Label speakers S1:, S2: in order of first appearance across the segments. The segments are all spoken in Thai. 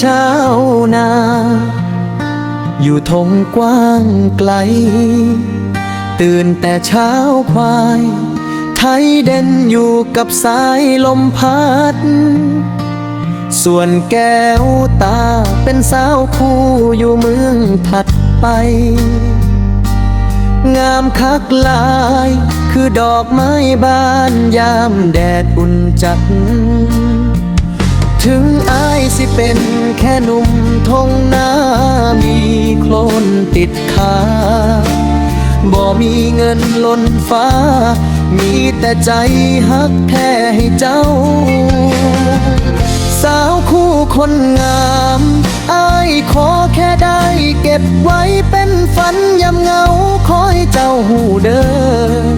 S1: ชาวนาอยู่ทงกว้างไกลตื่นแต่เช้าควายไทยเด่นอยู่กับสายลมพัดส่วนแก้วตาเป็นสาวคู่อยู่เมืองถัดไปงามคักหลายคือดอกไม้บานยามแดดอุ่นจัดถึงอายสิเป็นแค่หนุ่มทงนามีโคลนติดขาบ่มีเงินล้นฟ้ามีแต่ใจฮักแท้ให้เจ้าสาวคู่คนงามอายขอแค่ได้เก็บไว้เป็นฝันยามเหงาคอยเจ้าหูเดิน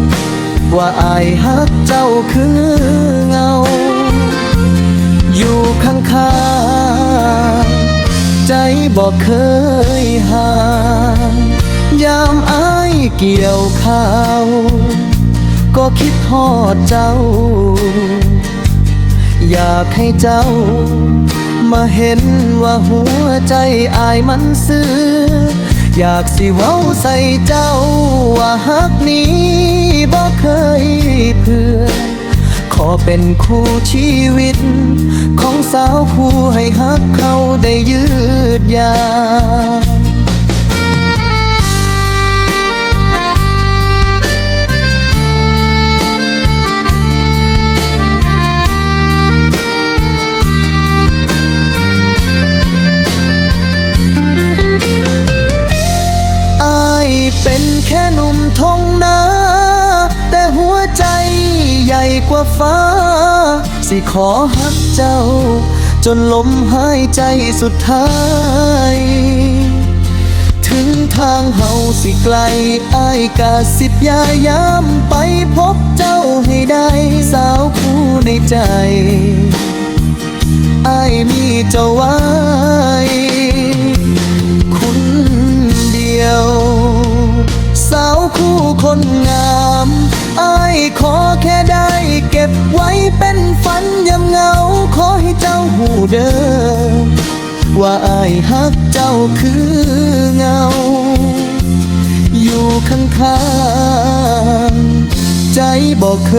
S1: ว่าอายฮักเจ้าคือเงาอยู่ข้างๆใจบอกเคยห่างยามอายเกี่ยวข้าวก็คิดทอดเจ้าอยากให้เจ้ามาเห็นว่าหัวใจอายมันซื่ออยากสิเว้าใส่เจ้าว่าฮักนี้บ่เคยเพื่อขอเป็นคู่ชีวิตของสาวคู่ให้ฮักเขาได้ยืดยาวเป็นแค่หนุ่มทงนาแต่หัวใจใหญ่กว่าฟ้าสิขอฮักเจ้าจนลมหายใจสุดท้ายถึงทางเฮาสิไกลอ้ายกะสิบยายามไปพบเจ้าให้ได้สาวคู่ในใจอ้ายมีเจ้าไว้คนเดียวสาวคู่คนงามอ้ายขอแค่ได้เก็บไว้เป็นฝันยามเหงาขอให้เจ้าหูเดิมว่าอ้ายฮักเจ้าคือเงาอยู่ข้างๆใจบอกเค